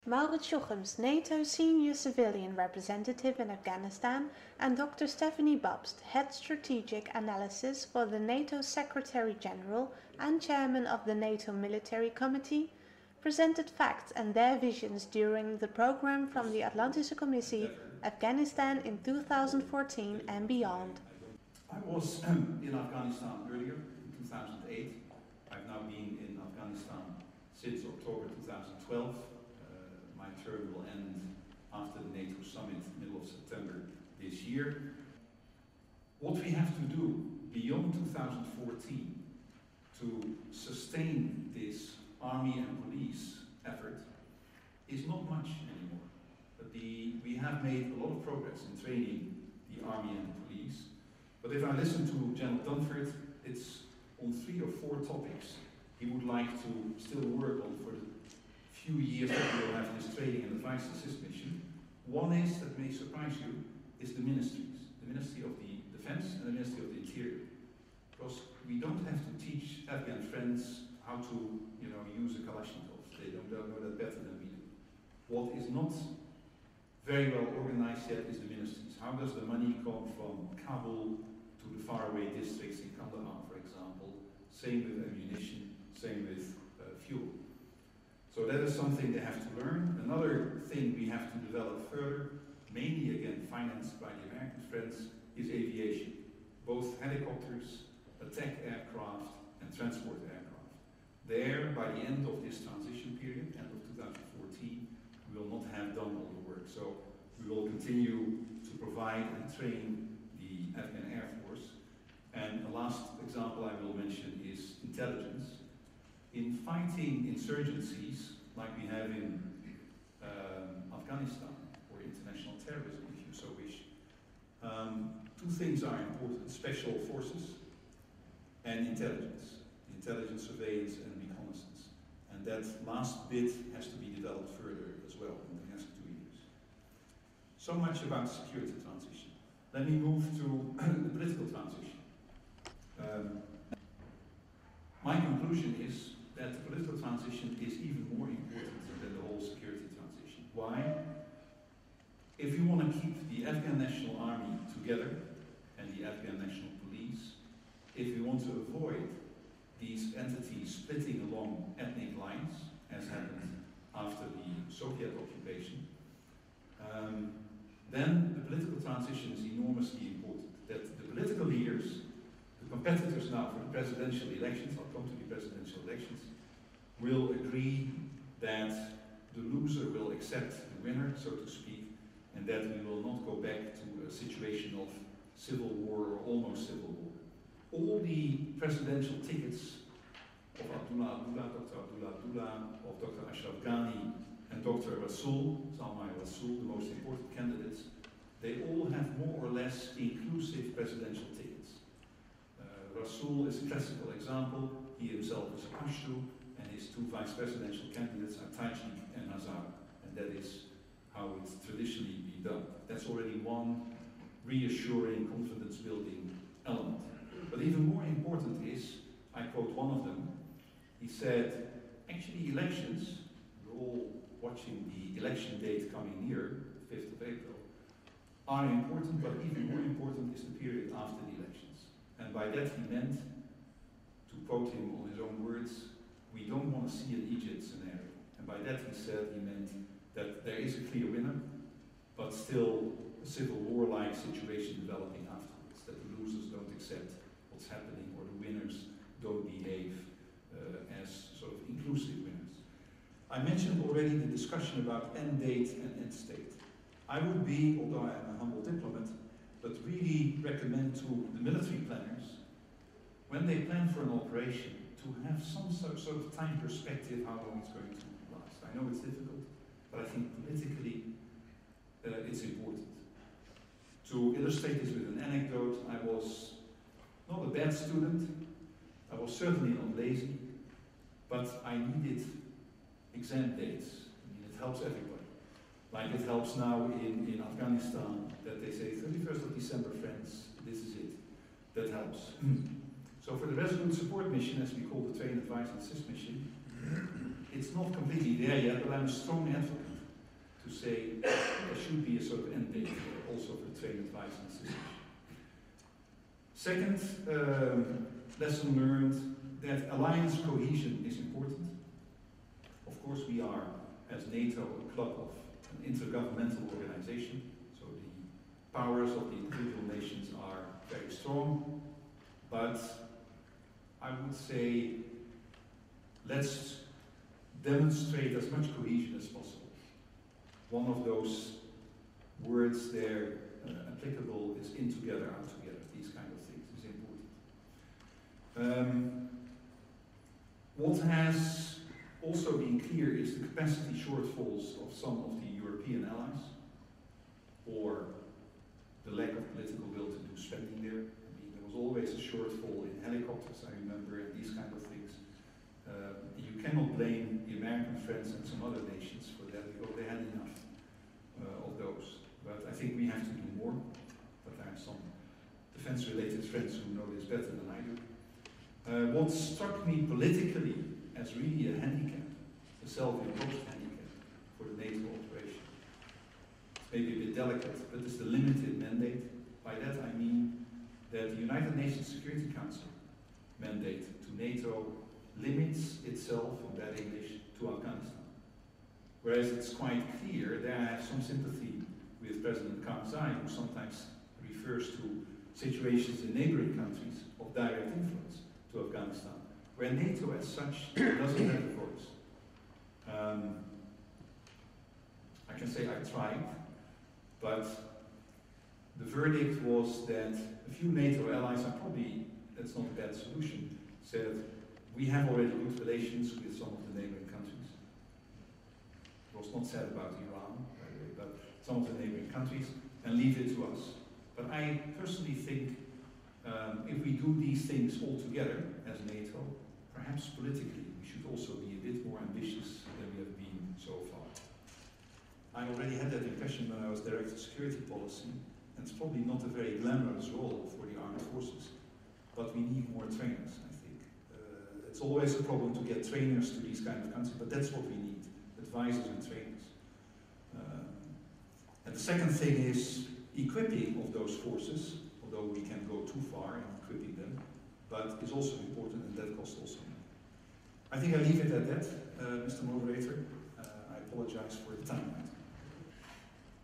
Maurits Jochems, NATO Senior Civilian Representative in Afghanistan, and Dr. Stephanie Babst, Head Strategic Analysis for the NATO Secretary General and Chairman of the NATO Military Committee, presented facts and their visions during the program from the Atlantische Commissie, Afghanistan in 2014 and beyond. I was in Afghanistan earlier, in 2008. I've now been in Afghanistan since October 2012. My term will end after the NATO summit, middle of September this year. What we have to do beyond 2014 to sustain this army and police effort is not much anymore. But we have made a lot of progress in training the army and the police. But if I listen to General Dunford, it's on 3 or 4 topics he would like to still work on for the few years that we will have this training and advice assist mission. One is, that may surprise you, is the ministries. The Ministry of the Defense and the Ministry of the Interior. Because we don't have to teach Afghan friends how to use a Kalashnikov. They don't know that better than we do. What is not very well organized yet is the ministries. How does the money come from Kabul to the faraway districts in Kandahar, for example? Same with ammunition, same with fuel. So that is something they have to learn. Another thing we have to develop further, mainly again financed by the American friends, is aviation. Both helicopters, attack aircraft and transport aircraft. There, by the end of this transition period, end of 2014, we will not have done all the work. So we will continue to provide and train the Afghan Air Force. And the last example I will mention is intelligence. In fighting insurgencies, like we have in Afghanistan, or international terrorism, if you so wish, 2 things are important: special forces and intelligence. Intelligence, surveillance, and reconnaissance. And that last bit has to be developed further as well in the next 2 years. So much about security transition. Let me move to the political transition. My conclusion is that the political transition is even more important than the whole security transition. Why? If you want to keep the Afghan National Army together and the Afghan National Police, if you want to avoid these entities splitting along ethnic lines, as happened after the Soviet occupation, then the political transition is enormously important. That the political leaders, the competitors now for the presidential elections, I'll come to the presidential elections, will agree that the loser will accept the winner, so to speak, and that we will not go back to a situation of civil war or almost civil war. All the presidential tickets of Abdullah Abdullah, Dr. Abdullah Abdullah, of Dr. Ashraf Ghani, and Dr. Rasul, Salman Rasul, the most important candidates, they all have more or less inclusive presidential tickets. Rasul is a classical example. He himself is a Pashto, and his 2 vice presidential candidates are Tajik and Hazara, and that is how it's traditionally been done. That's already one reassuring, confidence-building element. But even more important is, I quote one of them, he said, actually elections, we're all watching the election date coming near, the 5th of April, are important, but even more important is the period after the elections. And by that he meant, to quote him on his own words, we don't want to see an Egypt scenario. And by that he said, he meant that there is a clear winner, but still a civil war-like situation developing afterwards, that the losers don't accept what's happening, or the winners don't behave as sort of inclusive winners. I mentioned already the discussion about end date and end state. I would be, although I am a humble diplomat, but really recommend to the military planners, when they plan for an operation, to have some sort of time perspective how long it's going to last. I know it's difficult, but I think politically it's important. To illustrate this with an anecdote, I was not a bad student, I was certainly not lazy, but I needed exam dates. I mean, it helps everybody. Like it helps now in Afghanistan, that they say 31st of December, friends, this is it. That helps. So for the Resolute Support Mission, as we call the Train, Advise and Assist Mission, it's not completely there yet, but I'm a strong advocate to say there should be a sort of end date also for trade advice and assistance. Second lesson learned, that alliance cohesion is important. Of course, we are, as NATO, a club of an intergovernmental organization, so the powers of the individual nations are very strong, but I would say let's demonstrate as much cohesion as possible. One of those words there applicable is in together, out together. These kind of things is important. What has also been clear is the capacity shortfalls of some of the European allies, or the lack of political will to do spending there. I mean, there was always a shortfall in helicopters, I remember, and these kind of things. You cannot blame the American friends and some other nations for that, because they had enough of those. But I think we have to do more. But I have some defense-related friends who know this better than I do. What struck me politically as really a handicap, a self-imposed handicap for the NATO operation. It's maybe a bit delicate, but it's the limited mandate. By that I mean that the United Nations Security Council mandate to NATO limits itself, in bad English, to Afghanistan. Whereas it's quite clear, there I have some sympathy with President Karzai, who sometimes refers to situations in neighboring countries of direct influence to Afghanistan, where NATO as such doesn't have a voice. I can say I tried, but the verdict was that a few NATO allies, and probably that's not a bad solution, said we have already good relations with some of the neighboring countries. It was not said about Iran, by the way, but some of the neighboring countries, and leave it to us. But I personally think if we do these things all together as NATO, perhaps politically we should also be a bit more ambitious than we have been so far. I already had that impression when I was Director of Security Policy, and it's probably not a very glamorous role for the armed forces, but we need more trainers, I think. It's always a problem to get trainers to these kind of countries, but that's what we need, advisors and trainers. And the second thing is equipping of those forces, although we can go too far in equipping them, but it's also important, and that costs also money. I think I leave it at that, Mr. Moderator. I apologize for the time.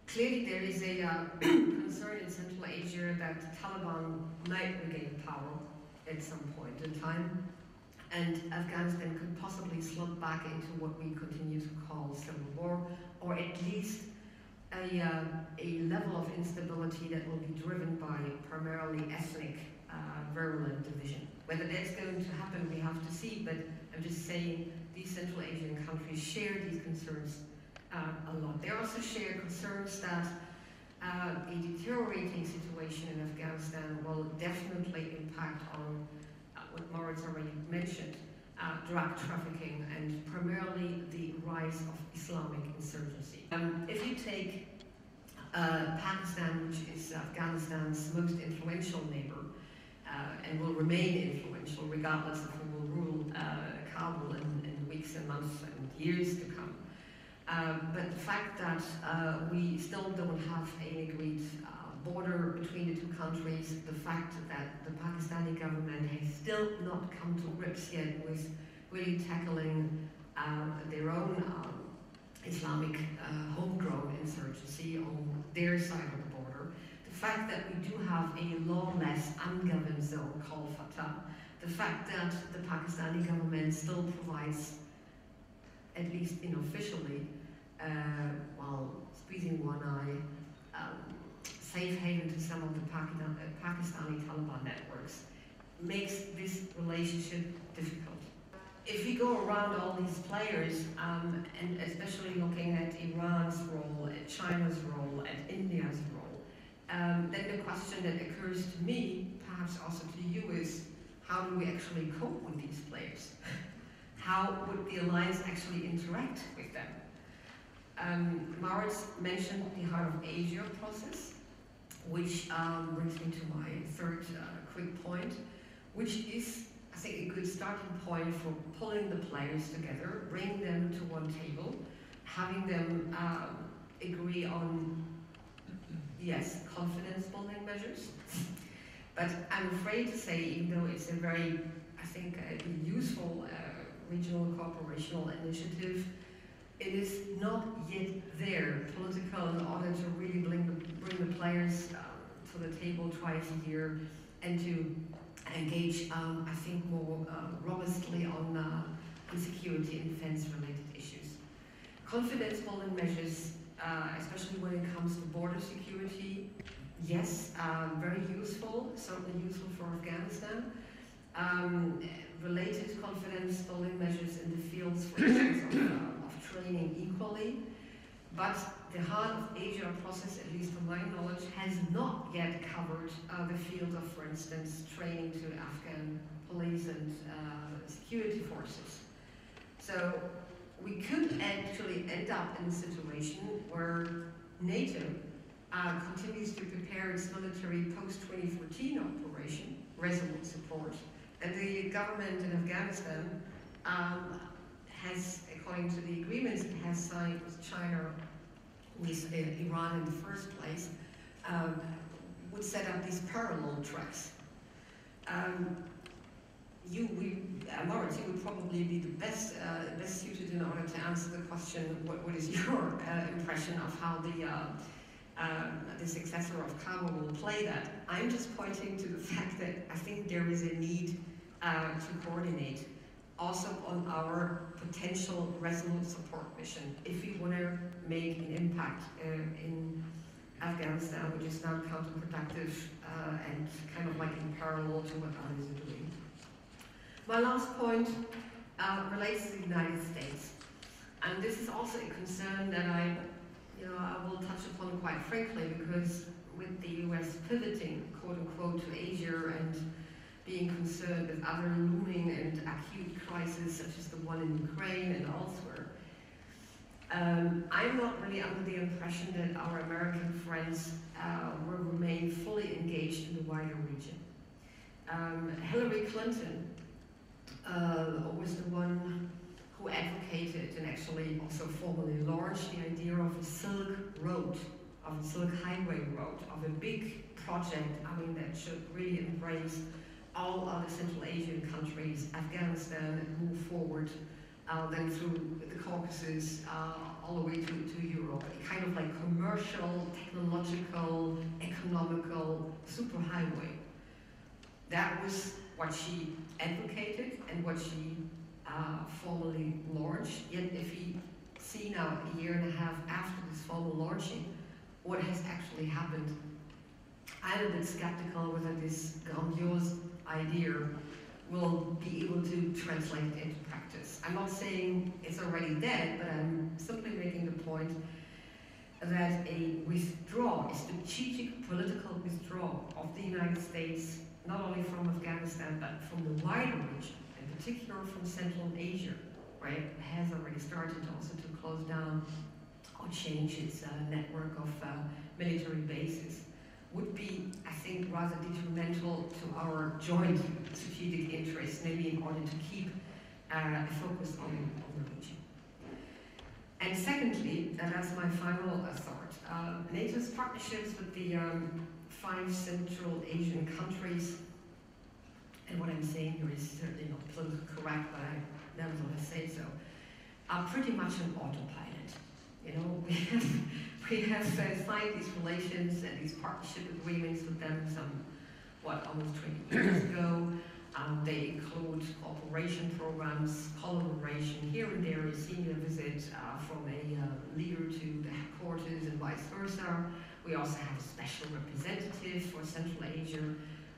Clearly there is a concern in Central Asia that the Taliban might regain power at some point in time, and Afghanistan could possibly slip back into what we continue to call civil war, or at least a level of instability that will be driven by primarily ethnic virulent division. Whether that's going to happen, we have to see, but I'm just saying these Central Asian countries share these concerns a lot. They also share concerns that a deteriorating situation in Afghanistan will definitely impact on what Maurits already mentioned, drug trafficking and primarily the rise of Islamic insurgency. If you take Pakistan, which is Afghanistan's most influential neighbor, and will remain influential regardless of who will rule Kabul in weeks and months and years to come. But the fact that we still don't have an agreed border between the two countries, the fact that the Pakistani government has still not come to grips yet with really tackling their own Islamic homegrown insurgency on their side of the border, the fact that we do have a lawless, ungoverned zone called Fatah, the fact that the Pakistani government still provides, at least unofficially, while squeezing one eye, safe haven to some of the Pakistani Taliban networks, makes this relationship difficult. If we go around all these players, and especially looking at Iran's role, at China's role, at India's role, then the question that occurs to me, perhaps also to you, is how do we actually cope with these players? How would the alliance actually interact with them? Maurits mentioned the Heart of Asia process, which brings me to my third quick point, which is, I think, a good starting point for pulling the players together, bringing them to one table, having them agree on, yes, confidence building measures. But I'm afraid to say, even though it's a very, I think, useful regional cooperational initiative, it is not yet there, political, in order to really bring the players to the table twice a year and to engage, I think, more robustly on security and defense-related issues. Confidence building measures, especially when it comes to border security, yes, very useful, certainly useful for Afghanistan. Related confidence building measures in the fields, for instance, of training equally. But the Heart of Asia process, at least to my knowledge, has not yet covered the field of, for instance, training to Afghan police and security forces. So we could actually end up in a situation where NATO continues to prepare its military post-2014 operation, resolute support, and the government in Afghanistan has, according to the agreements it has signed with China, with Iran in the first place, would set up these parallel tracks. Marit, you would probably be the best suited in order to answer the question, what is your impression of how the successor of Kabul will play that? I'm just pointing to the fact that I think there is a need to coordinate also on our potential resolute support mission if we want to make an impact in Afghanistan, which is now counterproductive and kind of like in parallel to what others are doing. My last point relates to the United States, and this is also a concern that I will touch upon quite frankly, because with the US pivoting, quote unquote, to Asia and being concerned with other looming and acute crises such as the one in Ukraine and elsewhere, I'm not really under the impression that our American friends will remain fully engaged in the wider region. Hillary Clinton was the one who advocated and actually also formally launched the idea of a Silk Road, of a Silk Highway Road, of a big project, that should really embrace all other Central Asian countries, Afghanistan, and move forward then through the Caucasus, all the way to Europe. A kind of like commercial, technological, economical superhighway. That was what she advocated and what she formally launched. Yet if you see now, a year and a half after this formal launching, what has actually happened, I'm a bit skeptical whether this grandiose idea will be able to translate into practice. I'm not saying it's already dead, but I'm simply making the point that a withdrawal, a strategic political withdrawal of the United States, not only from Afghanistan, but from the wider region, in particular from Central Asia, right, has already started also to close down or change its network of military bases, would be, I think, rather detrimental to our joint strategic interests, maybe in order to keep a focus on the region. And secondly, and that's my final thought, NATO's partnerships with the 5 Central Asian countries, and what I'm saying here is certainly not politically correct, but I nevertheless say so, are pretty much on autopilot. We have signed these relations and these partnership agreements with them almost 20 years ago. They include cooperation programs, collaboration, here and there, a senior visit from a leader to the headquarters and vice versa. We also have a special representative for Central Asia.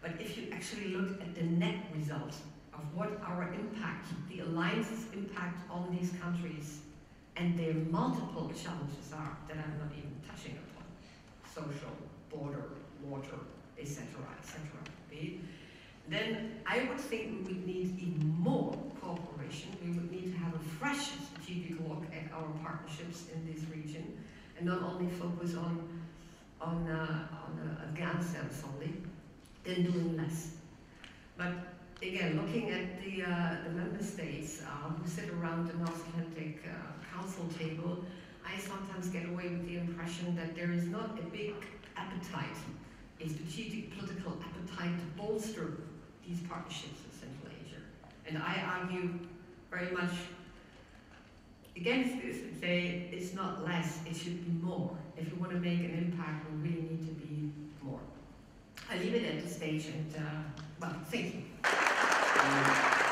But if you actually look at the net result of what our impact, the alliance's impact on these countries, and their multiple challenges are that I'm not even touching upon, social, border, water, etc., then I would think we would need even more cooperation. We would need to have a fresh strategic look at our partnerships in this region, and not only focus on Afghanistan solely, then doing less. But again, looking at the member states who sit around the North Atlantic Council table, I sometimes get away with the impression that there is not a big appetite, a strategic political appetite to bolster these partnerships in Central Asia. And I argue very much against this and say it's not less, it should be more. If you want to make an impact, we really need to be more. I leave it at this stage and, well, thank you.